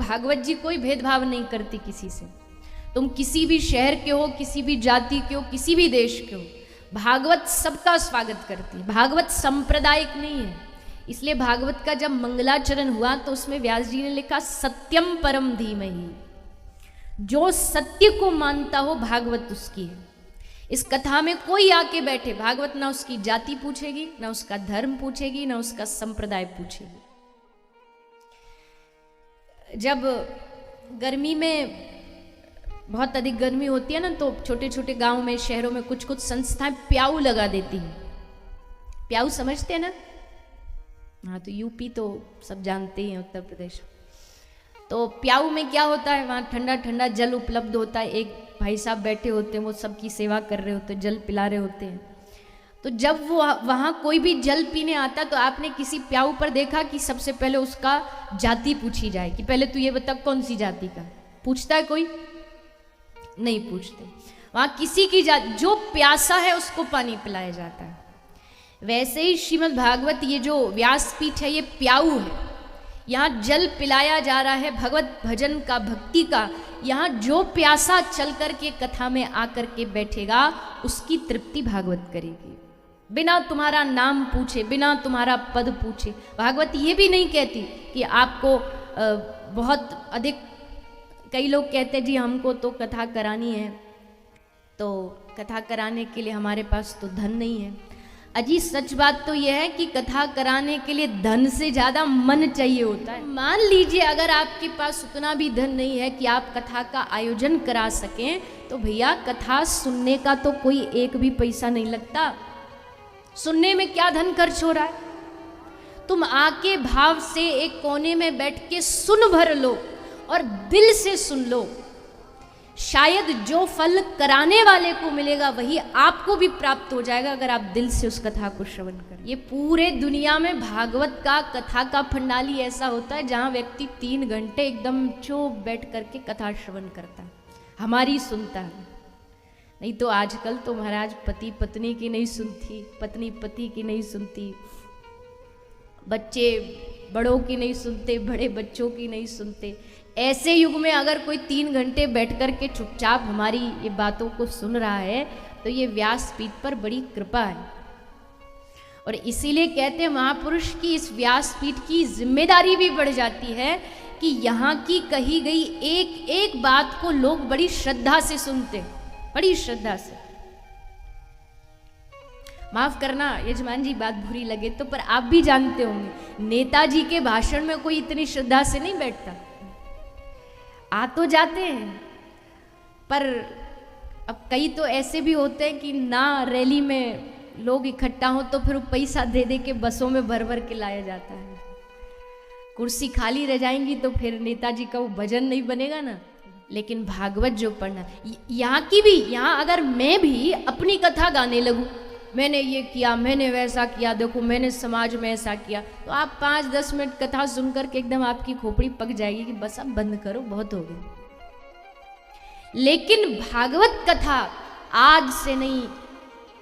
भागवत जी कोई भेदभाव नहीं करती किसी से। तुम किसी भी शहर के हो, किसी भी जाति के हो, किसी भी देश के हो, भागवत सबका स्वागत करती है। भागवत सांप्रदायिक नहीं है। इसलिए भागवत का जब मंगलाचरण हुआ तो उसमें व्यास जी ने लिखा सत्यम परम धीमहि, जो सत्य को मानता हो भागवत उसकी है। इस कथा में कोई आके बैठे, भागवत ना उसकी जाति पूछेगी, ना उसका धर्म पूछेगी, ना उसका संप्रदाय पूछेगी। जब गर्मी में बहुत अधिक गर्मी होती है ना, तो छोटे छोटे गांव में, शहरों में कुछ कुछ संस्थाएं प्याऊ लगा देती हैं। प्याऊ समझते हैं ना? हाँ, तो यूपी तो सब जानते ही हैं, उत्तर प्रदेश। तो प्याऊ में क्या होता है, वहाँ ठंडा ठंडा जल उपलब्ध होता है। एक भाई साहब बैठे होते हैं, वो सबकी सेवा कर रहे होते हैं, जल पिला रहे होते हैं। तो जब वो वहाँ कोई भी जल पीने आता, तो आपने किसी प्याऊ पर देखा कि सबसे पहले उसका जाति पूछी जाए कि पहले तू ये बता कौन सी जाति का। पूछता है कोई? नहीं पूछते। वहाँ किसी की जाति, जो प्यासा है उसको पानी पिलाया जाता है। वैसे ही श्रीमद् भागवत, ये जो व्यासपीठ है, ये प्याऊ है। यहाँ जल पिलाया जा रहा है भगवत भजन का, भक्ति का। यहाँ जो प्यासा चल कर के कथा में आकर के बैठेगा, उसकी तृप्ति भागवत करेगी, बिना तुम्हारा नाम पूछे, बिना तुम्हारा पद पूछे। भागवत ये भी नहीं कहती कि आपको बहुत अधिक, कई लोग कहते हैं जी हमको तो कथा करानी है, तो कथा कराने के लिए हमारे पास तो धन नहीं है। अजी सच बात तो यह है कि कथा कराने के लिए धन से ज़्यादा मन चाहिए होता है। मान लीजिए अगर आपके पास उतना भी धन नहीं है कि आप कथा का आयोजन करा सकें, तो भैया कथा सुनने का तो कोई एक भी पैसा नहीं लगता। सुनने में क्या धन खर्च हो रहा है? तुम आके भाव से एक कोने में बैठ के सुन भर लो और दिल से सुन लो। शायद जो फल कराने वाले को मिलेगा वही आपको भी प्राप्त हो जाएगा, अगर आप दिल से उस कथा को श्रवण करें। ये पूरे दुनिया में भागवत का, कथा का फंडाली ऐसा होता है जहाँ व्यक्ति 3 घंटे एकदम चुप बैठ करके कथा श्रवण करता है, हमारी सुनता है। नहीं तो आजकल तो महाराज पति पत्नी की नहीं सुनती, पत्नी पति की नहीं सुनती, बच्चे बड़ों की नहीं सुनते, बड़े बच्चों की नहीं सुनते। ऐसे युग में अगर कोई 3 घंटे बैठ कर के चुपचाप हमारी ये बातों को सुन रहा है, तो ये व्यासपीठ पर बड़ी कृपा है। और इसीलिए कहते हैं महापुरुष की इस व्यासपीठ की जिम्मेदारी भी बढ़ जाती है कि यहाँ की कही गई एक एक बात को लोग बड़ी श्रद्धा से सुनते, बड़ी श्रद्धा से। माफ करना यजमान जी बात बुरी लगे तो, पर आप भी जानते होंगे नेताजी के भाषण में कोई इतनी श्रद्धा से नहीं बैठता। आ तो जाते हैं, पर अब कई तो ऐसे भी होते हैं कि ना रैली में लोग इकट्ठा हो तो फिर पैसा दे दे के बसों में भर भर के लाया जाता है। कुर्सी खाली रह जाएंगी तो फिर नेताजी का वो भजन नहीं बनेगा ना। लेकिन भागवत जो पढ़ना, यहाँ की भी, यहाँ अगर मैं भी अपनी कथा गाने लगूं, मैंने ये किया, मैंने वैसा किया, देखो मैंने समाज में ऐसा किया, तो आप 5-10 मिनट कथा सुनकर के एकदम आपकी खोपड़ी पक जाएगी कि बस अब बंद करो, बहुत हो गई। लेकिन भागवत कथा आज से नहीं,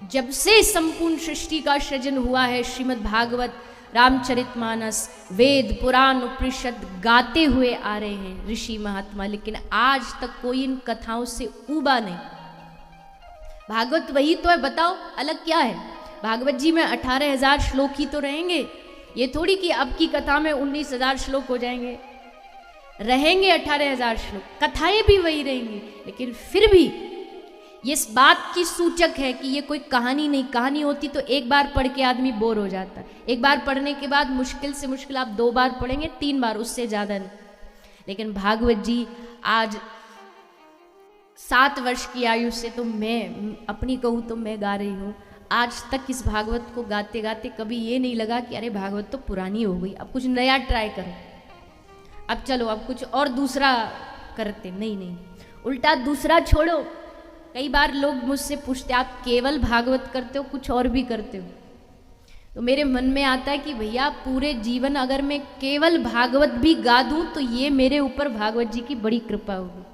जब से संपूर्ण सृष्टि का सृजन हुआ है, श्रीमद् भागवत, रामचरितमानस, वेद पुराण उपनिषद गाते हुए आ रहे हैं ऋषि महात्मा, लेकिन आज तक कोई इन कथाओं से ऊबा नहीं। भागवत वही तो है, बताओ अलग क्या है? भागवत जी में 18,000 श्लोक ही तो रहेंगे। ये थोड़ी कि अब की कथा में 19,000 श्लोक हो जाएंगे, रहेंगे 18,000 श्लोक, कथाएं भी वही रहेंगी। लेकिन फिर भी ये इस बात की सूचक है कि ये कोई कहानी नहीं। कहानी होती तो एक बार पढ़ के आदमी बोर हो जाता है, एक बार पढ़ने के बाद मुश्किल से मुश्किल आप 2 बार पढ़ेंगे, 3 बार, उससे ज़्यादा नहीं। लेकिन भागवत जी आज 7 वर्ष की आयु से, तो मैं अपनी कहूँ तो मैं गा रही हूँ, आज तक इस भागवत को गाते गाते कभी ये नहीं लगा कि अरे भागवत तो पुरानी हो गई, अब कुछ नया ट्राई करो, अब चलो अब कुछ और दूसरा करते। नहीं, उल्टा दूसरा छोड़ो। कई बार लोग मुझसे पूछते आप केवल भागवत करते हो, कुछ और भी करते हो? तो मेरे मन में आता है कि भैया पूरे जीवन अगर मैं केवल भागवत भी गा दूँ तो ये मेरे ऊपर भागवत जी की बड़ी कृपा होगी।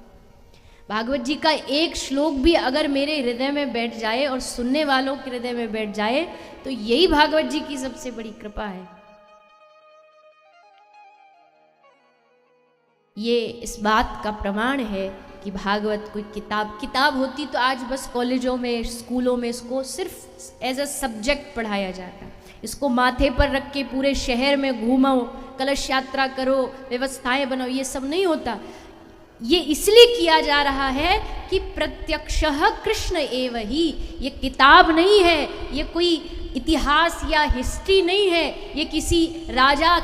भागवत जी का एक श्लोक भी अगर मेरे हृदय में बैठ जाए और सुनने वालों के हृदय में बैठ जाए तो यही भागवत जी की सबसे बड़ी कृपा है। ये इस बात का प्रमाण है कि भागवत कोई किताब होती तो आज बस कॉलेजों में, स्कूलों में इसको सिर्फ एज अ सब्जेक्ट पढ़ाया जाता। इसको माथे पर रख के पूरे शहर में घूमो, कलश यात्रा करो, व्यवस्थाएं बनाओ, ये सब नहीं होता। ये इसलिए किया जा रहा है कि प्रत्यक्षः कृष्ण एव ही। ये किताब नहीं है, ये कोई इतिहास या हिस्ट्री नहीं है, ये किसी राजा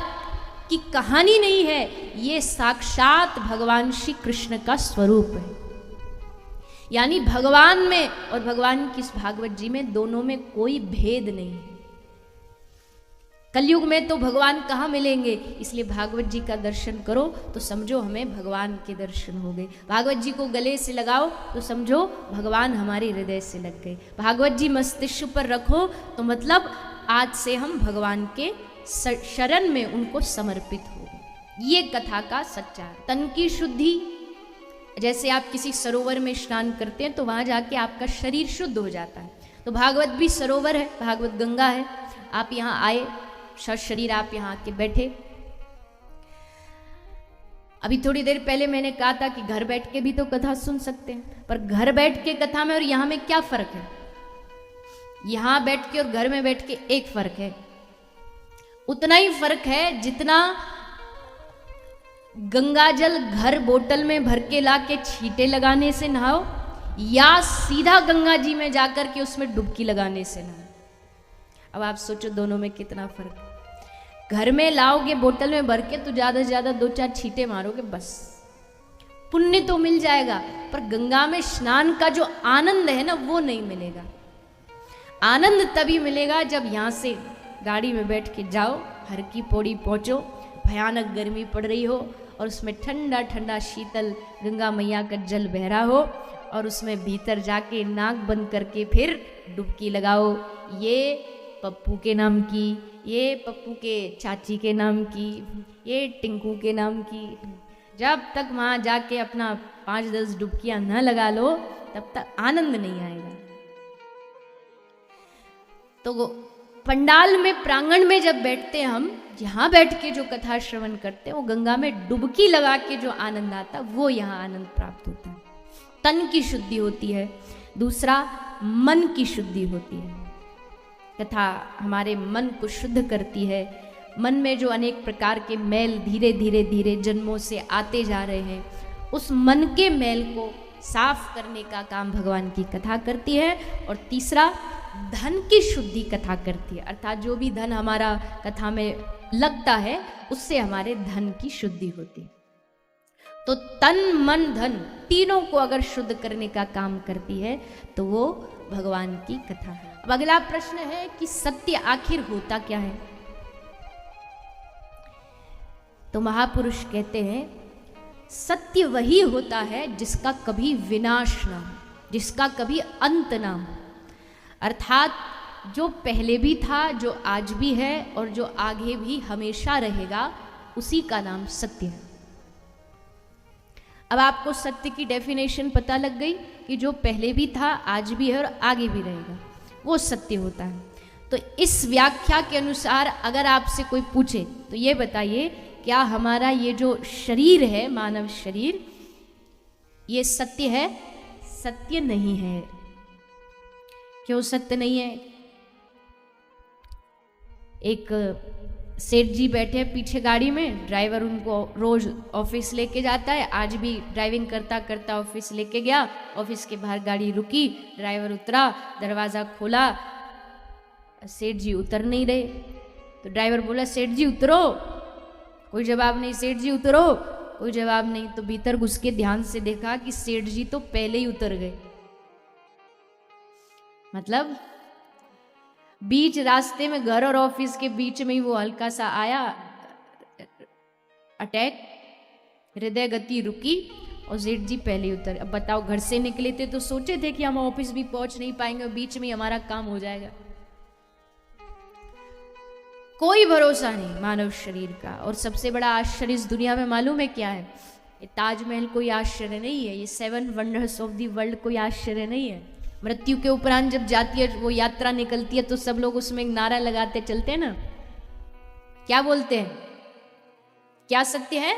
की कहानी नहीं है, ये साक्षात भगवान श्री कृष्ण का स्वरूप है। यानी भगवान में और भगवान की इस भागवत जी में दोनों में कोई भेद नहीं है। कलयुग में तो भगवान कहाँ मिलेंगे, इसलिए भागवत जी का दर्शन करो तो समझो हमें भगवान के दर्शन हो गए। भागवत जी को गले से लगाओ तो समझो भगवान हमारे हृदय से लग गए। भागवत जी मस्तिष्क पर रखो तो मतलब आज से हम भगवान के शरण में उनको समर्पित हो गए। ये कथा का सच्चा तन की शुद्धि। जैसे आप किसी सरोवर में स्नान करते हैं तो वहां जाके आपका शरीर शुद्ध हो जाता है, तो भागवत भी सरोवर है, भागवत गंगा है। आप यहाँ आए, शरीर आप यहाँ आके बैठे। अभी थोड़ी देर पहले मैंने कहा था कि घर बैठ के भी तो कथा सुन सकते हैं, पर घर बैठ के कथा में और यहाँ में क्या फर्क है? यहाँ बैठ के और घर में बैठ के एक फर्क है, उतना ही फर्क है जितना गंगा जल घर बोतल में भर के ला के छींटे लगाने से नहाओ या सीधा गंगा जी में जाकर के उसमें डुबकी लगाने से नहाओ। अब आप सोचो दोनों में कितना फर्क है। घर में लाओगे बोतल में भर के तो ज्यादा से ज्यादा 2-4 छींटे मारोगे, बस पुण्य तो मिल जाएगा, पर गंगा में स्नान का जो आनंद है ना वो नहीं मिलेगा। आनंद तभी मिलेगा जब यहाँ से गाड़ी में बैठ के जाओ, हर की पौड़ी पहुँचो, भयानक गर्मी पड़ रही हो और उसमें ठंडा ठंडा शीतल गंगा मैया का जल बह रहा हो और उसमें भीतर जाके नाक बंद करके फिर डुबकी लगाओ। ये पप्पू के नाम की, ये पप्पू के चाची के नाम की, ये टिंकू के नाम की। जब तक वहाँ जाके अपना 5-10 डुबकियाँ न लगा लो तब तक आनंद नहीं आएगा। तो पंडाल में, प्रांगण में जब बैठते हैं हम, यहाँ बैठ के जो कथा श्रवण करते हैं वो गंगा में डुबकी लगा के जो आनंद आता है वो यहाँ आनंद प्राप्त होता है। तन की शुद्धि होती है, दूसरा मन की शुद्धि होती है। कथा हमारे मन को शुद्ध करती है। मन में जो अनेक प्रकार के मैल धीरे धीरे धीरे जन्मों से आते जा रहे हैं, उस मन के मैल को साफ करने का काम भगवान की कथा करती है। और तीसरा, धन की शुद्धि कथा करती है, अर्थात जो भी धन हमारा कथा में लगता है उससे हमारे धन की शुद्धि होती है। तो तन मन धन तीनों को अगर शुद्ध करने का काम करती है तो वो भगवान की कथा है। अब अगला प्रश्न है कि सत्य आखिर होता क्या है? तो महापुरुष कहते हैं सत्य वही होता है जिसका कभी विनाश ना हो, जिसका कभी अंत ना हो। अर्थात जो पहले भी था, जो आज भी है और जो आगे भी हमेशा रहेगा, उसी का नाम सत्य है। अब आपको सत्य की डेफिनेशन पता लग गई कि जो पहले भी था, आज भी है और आगे भी रहेगा, वो सत्य होता है। तो इस व्याख्या के अनुसार अगर आपसे कोई पूछे तो ये बताइए, क्या हमारा ये जो शरीर है, मानव शरीर, ये सत्य है? सत्य नहीं है। क्यों सत्य नहीं है? एक सेठ जी बैठे पीछे गाड़ी में, ड्राइवर उनको रोज ऑफिस लेके जाता है। आज भी ड्राइविंग करता करता ऑफिस लेके गया। ऑफिस के बाहर गाड़ी रुकी, ड्राइवर उतरा, दरवाज़ा खोला, सेठ जी उतर नहीं रहे। तो ड्राइवर बोला, सेठ जी उतरो। कोई जवाब नहीं। सेठ जी उतरो, कोई जवाब नहीं। तो भीतर घुस के ध्यान से देखा कि सेठ जी तो पहले ही उतर गए। मतलब बीच रास्ते में, घर और ऑफिस के बीच में ही वो हल्का सा आया अटैक, हृदय गति रुकी और सेठ जी पहले उतर। अब बताओ, घर से निकले थे तो सोचे थे कि हम ऑफिस भी पहुंच नहीं पाएंगे और बीच में हमारा काम हो जाएगा। कोई भरोसा नहीं मानव शरीर का। और सबसे बड़ा आश्चर्य इस दुनिया में मालूम है क्या है? ये ताजमहल कोई आश्चर्य नहीं है, ये 7 वंडर्स ऑफ द वर्ल्ड कोई आश्चर्य नहीं है। मृत्यु के उपरांत जब जाती है वो यात्रा निकलती है तो सब लोग उसमें एक नारा लगाते चलते हैं ना, क्या बोलते हैं? क्या सत्य है?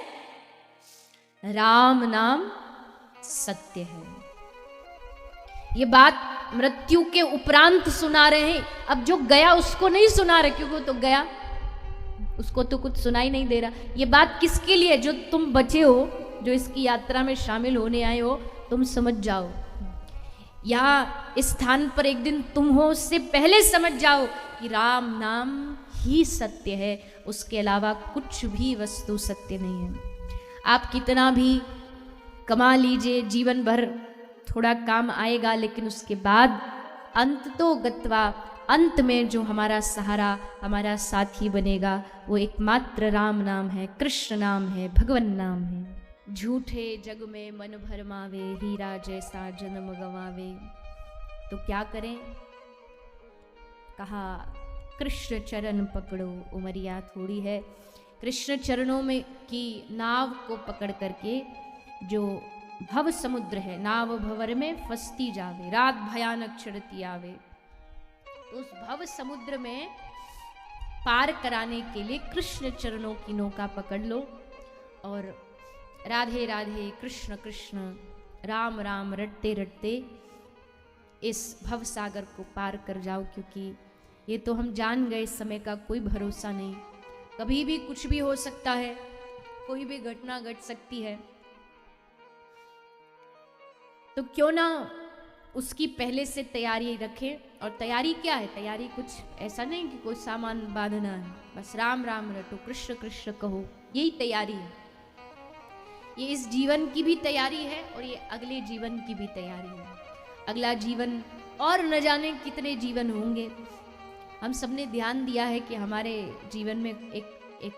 राम नाम सत्य है। ये बात मृत्यु के उपरांत सुना रहे हैं। अब जो गया उसको नहीं सुना रहे, क्योंकि वो तो गया, उसको तो कुछ सुनाई नहीं दे रहा। ये बात किसके लिए? जो तुम बचे हो, जो इसकी यात्रा में शामिल होने आए हो, तुम समझ जाओ। यहाँ इस स्थान पर एक दिन तुम हो, उससे पहले समझ जाओ कि राम नाम ही सत्य है, उसके अलावा कुछ भी वस्तु सत्य नहीं है। आप कितना भी कमा लीजिए, जीवन भर थोड़ा काम आएगा, लेकिन उसके बाद अंत तो गत्वा, अंत में जो हमारा सहारा, हमारा साथी बनेगा, वो एकमात्र राम नाम है, कृष्ण नाम है, भगवन नाम है। झूठे जग में मन भरमावे, हीरा जैसा जन्म गवावे। तो क्या करें? कहा कृष्ण चरण पकड़ो, उमरिया थोड़ी है। कृष्ण चरणों में की नाव को पकड़ करके जो भव समुद्र है, नाव भंवर में फंसती जावे, रात भयानक चढ़ती आवे। तो उस भव समुद्र में पार कराने के लिए कृष्ण चरणों की नौका पकड़ लो और राधे राधे कृष्ण कृष्ण राम राम रटते रटते इस भव सागर को पार कर जाओ। क्योंकि ये तो हम जान गए, समय का कोई भरोसा नहीं, कभी भी कुछ भी हो सकता है, कोई भी घटना घट सकती है। तो क्यों ना उसकी पहले से तैयारी रखें। और तैयारी क्या है? तैयारी कुछ ऐसा नहीं कि कोई सामान बांधना है, बस राम राम रटो, कृष्ण कृष्ण कहो, यही तैयारी है। ये इस जीवन की भी तैयारी है और ये अगले जीवन की भी तैयारी है। अगला जीवन और न जाने कितने जीवन होंगे। हम सबने ध्यान दिया है कि हमारे जीवन में एक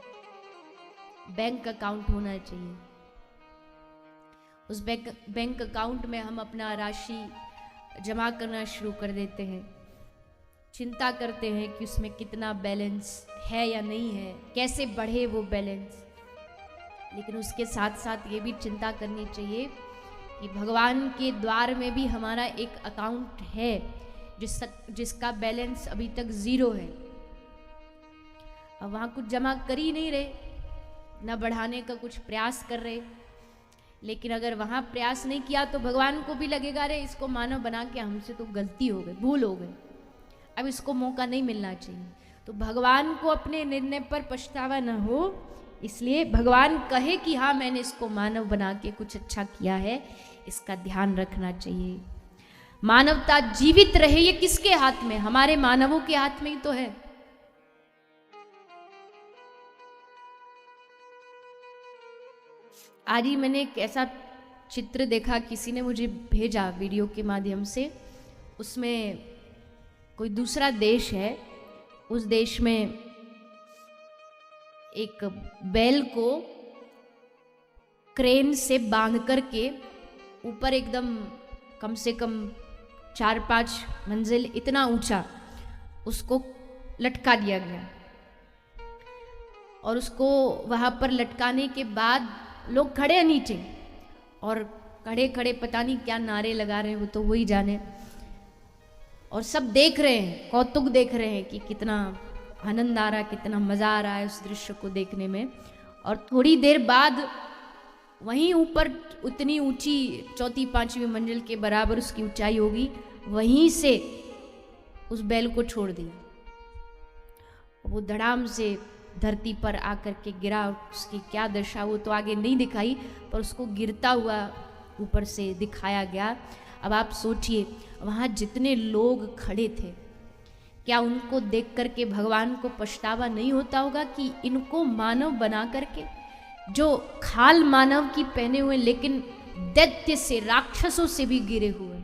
बैंक अकाउंट होना चाहिए। उस बैंक अकाउंट में हम अपना राशि जमा करना शुरू कर देते हैं। चिंता करते हैं कि उसमें कितना बैलेंस है या नहीं है, कैसे बढ़े वो बैलेंस। लेकिन उसके साथ साथ ये भी चिंता करनी चाहिए कि भगवान के द्वार में भी हमारा एक अकाउंट है जिसका बैलेंस अभी तक 0 है। अब वहाँ कुछ जमा कर ही नहीं रहे, ना बढ़ाने का कुछ प्रयास कर रहे। लेकिन अगर वहाँ प्रयास नहीं किया तो भगवान को भी लगेगा, रे इसको मानव बना के हमसे तो गलती हो गई, भूल हो गई, अब इसको मौका नहीं मिलना चाहिए। तो भगवान को अपने निर्णय पर पछतावा न हो, इसलिए भगवान कहे कि हाँ मैंने इसको मानव बना के कुछ अच्छा किया है, इसका ध्यान रखना चाहिए। मानवता जीवित रहे, ये किसके हाथ में? हमारे मानवों के हाथ में ही तो है। आज ही मैंने एक ऐसा चित्र देखा, किसी ने मुझे भेजा वीडियो के माध्यम से। उसमें कोई दूसरा देश है, उस देश में एक बैल को क्रेन से बांध करके ऊपर एकदम कम से कम 4-5 मंजिल इतना ऊंचा उसको लटका दिया गया। और उसको वहां पर लटकाने के बाद लोग खड़े हैं नीचे और खड़े खड़े पता नहीं क्या नारे लगा रहे हैं, वो तो वही जाने। और सब देख रहे हैं, कौतुक देख रहे हैं कि कितना आनंद आ रहा है, कितना मजा आ रहा है उस दृश्य को देखने में। और थोड़ी देर बाद वहीं ऊपर उतनी ऊंची 4वीं-5वीं मंजिल के बराबर उसकी ऊंचाई होगी, वहीं से उस बैल को छोड़ दिया। वो धड़ाम से धरती पर आकर के गिरा। उसकी क्या दशा वो तो आगे नहीं दिखाई, पर उसको गिरता हुआ ऊपर से दिखाया गया। अब आप सोचिए, वहाँ जितने लोग खड़े थे, क्या उनको देख करके भगवान को पछतावा नहीं होता होगा कि इनको मानव बना करके, जो खाल मानव की पहने हुए लेकिन दैत्य से, राक्षसों से भी गिरे हुए,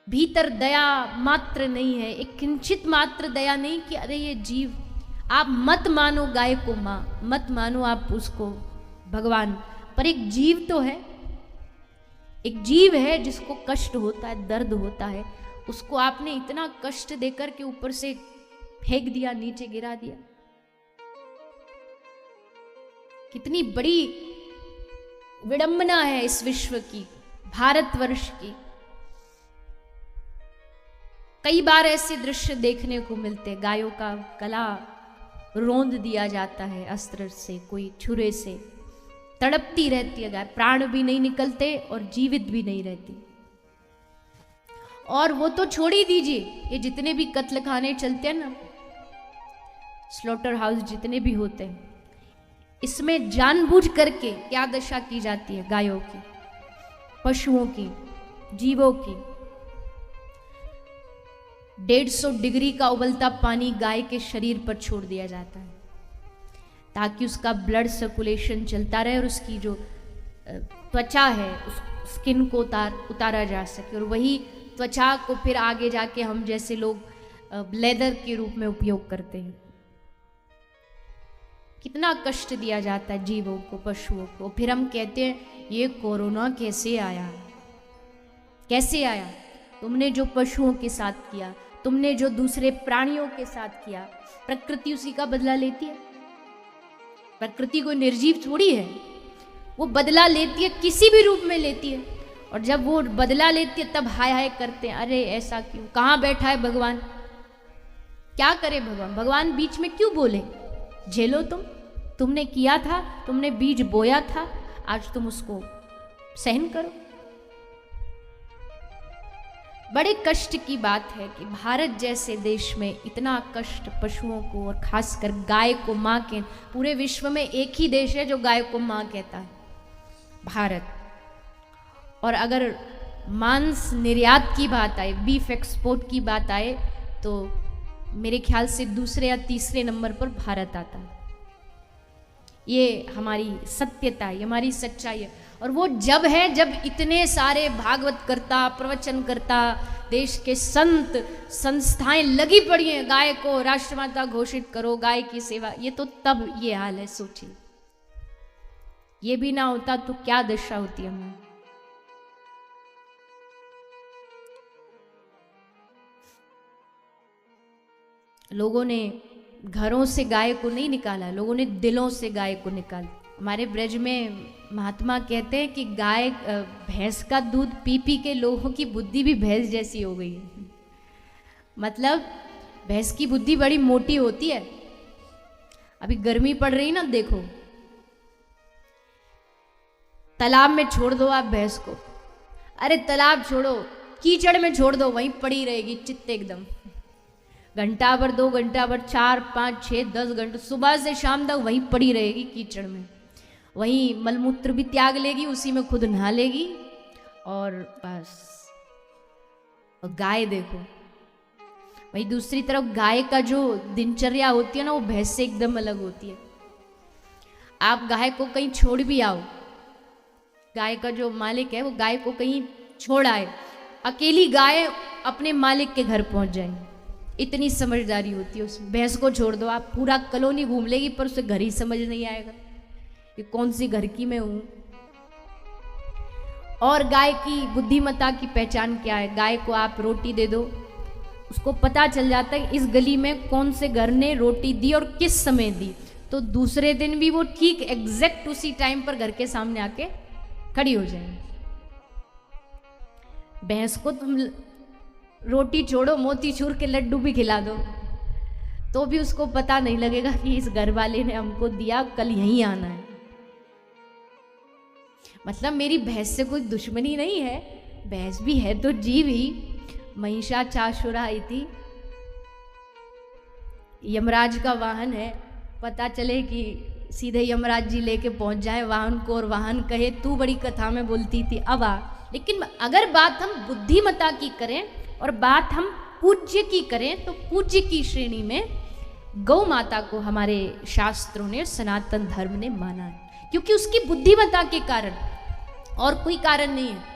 भीतर दया मात्र नहीं है, एक किंचित मात्र दया नहीं कि अरे ये जीव, आप मत मानो गाय को माँ, मत मानो आप उसको भगवान, पर एक जीव तो है, एक जीव है जिसको कष्ट होता है, दर्द होता है, उसको आपने इतना कष्ट देकर के ऊपर से फेंक दिया, नीचे गिरा दिया। कितनी बड़ी विडंबना है इस विश्व की, भारतवर्ष की। कई बार ऐसे दृश्य देखने को मिलते, गायों का गला रोंद दिया जाता है अस्त्र से, कोई छुरे से। तड़पती रहती है गाय, प्राण भी नहीं निकलते और जीवित भी नहीं रहती। और वो तो छोड़ ही दीजिए, ये जितने भी कत्ल खाने चलते हैं ना, स्लॉटर हाउस जितने भी होते हैं, इसमें जानबूझ करके क्या दशा की जाती है गायों की, पशुओं की, जीवों की। 150 डिग्री का उबलता पानी गाय के शरीर पर छोड़ दिया जाता है ताकि उसका ब्लड सर्कुलेशन चलता रहे और उसकी जो त्वचा है उस स्किन को उतारा जा सके, और वही त्वचा को फिर आगे जाके हम जैसे लोग लेदर के रूप में उपयोग करते हैं। कितना कष्ट दिया जाता है जीवों को, पशुओं को। फिर हम कहते हैं ये कोरोना कैसे आया, कैसे आया? तुमने जो पशुओं के साथ किया, तुमने जो दूसरे प्राणियों के साथ किया, प्रकृति उसी का बदला लेती है। प्रकृति कोई निर्जीव थोड़ी है, वो बदला लेती है, किसी भी रूप में लेती है। और जब वो बदला लेती है तब हाय हाय करते हैं, अरे ऐसा क्यों, कहाँ बैठा है भगवान, क्या करे भगवान? भगवान बीच में क्यों बोले? झेलो तुमने किया था, तुमने बीज बोया था, आज तुम उसको सहन करो। बड़े कष्ट की बात है कि भारत जैसे देश में इतना कष्ट पशुओं को, और खासकर गाय को माँ के, पूरे विश्व में एक ही देश है जो गाय को माँ कहता है, भारत। और अगर मांस निर्यात की बात आए, बीफ एक्सपोर्ट की बात आए, तो मेरे ख्याल से दूसरे या तीसरे नंबर पर भारत आता है। ये हमारी सत्यता है, ये हमारी सच्चाई है। और वो जब है जब इतने सारे भागवत करता, प्रवचन करता, देश के संत संस्थाएं लगी पड़ी हैं, गाय को राष्ट्रमाता घोषित करो, गाय की सेवा, ये तो तब ये हाल है। सोचिए, ये भी ना होता तो क्या दशा होती है हमारी। लोगों ने घरों से गाय को नहीं निकाला, लोगों ने दिलों से गाय को निकाला। हमारे ब्रज में महात्मा कहते हैं कि गाय, भैंस का दूध पी पी के लोगों की बुद्धि भी भैंस जैसी हो गई है। मतलब भैंस की बुद्धि बड़ी मोटी होती है। अभी गर्मी पड़ रही ना, देखो तालाब में छोड़ दो आप भैंस को, अरे तालाब छोड़ो, कीचड़ में छोड़ दो, वहीं पड़ी रहेगी चित्त एकदम। घंटा भर, 2 घंटा भर, 4, 5, 6, 10 घंटे, सुबह से शाम तक वहीं पड़ी रहेगी कीचड़ में। वहीं मलमूत्र भी त्याग लेगी, उसी में खुद नहा लेगी, और बस। और गाय देखो, वही दूसरी तरफ गाय का जो दिनचर्या होती है ना, वो भैंस से एकदम अलग होती है। आप गाय को कहीं छोड़ भी आओ, गाय का जो मालिक है वो गाय को कहीं छोड़ आए, अकेली गाय अपने मालिक के घर पहुंच जाए, इतनी समझदारी होती है उसमें। भैंस को छोड़ दो आप, पूरा कॉलोनी घूम लेगी पर उसे घर ही समझ नहीं आएगा कि कौन सी घर की मैं हूं। और गाय की बुद्धिमत्ता की पहचान क्या है? गाय को आप रोटी दे दो, उसको पता चल जाता है इस गली में कौन से घर ने रोटी दी और किस समय दी, तो दूसरे दिन भी वो ठीक एग्जैक्ट उसी टाइम पर घर के सामने आके खड़ी हो जाएगी। भैंस को तुम रोटी छोड़ो, मोतीचूर के लड्डू भी खिला दो तो भी उसको पता नहीं लगेगा कि इस घर वाले ने हमको दिया, कल यहीं आना है। मतलब मेरी भैंस से कोई दुश्मनी नहीं है, भैंस भी है तो जीव ही। महिषा चाशुरा आई थी, यमराज का वाहन है, पता चले कि सीधे यमराज जी लेके पहुंच जाए वाहन को, और वाहन कहे तू बड़ी कथा में बोलती थी अब आ। लेकिन अगर बात हम बुद्धिमत्ता की करें और बात हम पूज्य की करें, तो पूज्य की श्रेणी में गौ माता को हमारे शास्त्रों ने, सनातन धर्म ने माना है, क्योंकि उसकी बुद्धिमत्ता के कारण, और कोई कारण नहीं है।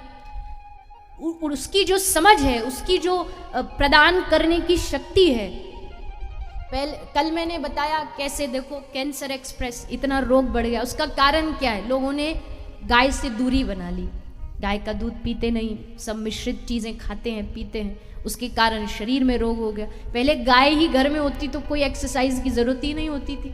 उसकी जो समझ है, उसकी जो प्रदान करने की शक्ति है। कल मैंने बताया कैसे, देखो कैंसर एक्सप्रेस, इतना रोग बढ़ गया, उसका कारण क्या है? लोगों ने गाय से दूरी बना ली, गाय का दूध पीते नहीं, सब मिश्रित चीज़ें खाते हैं, पीते हैं, उसके कारण शरीर में रोग हो गया। पहले गाय ही घर में होती तो कोई एक्सरसाइज की जरूरत ही नहीं होती थी।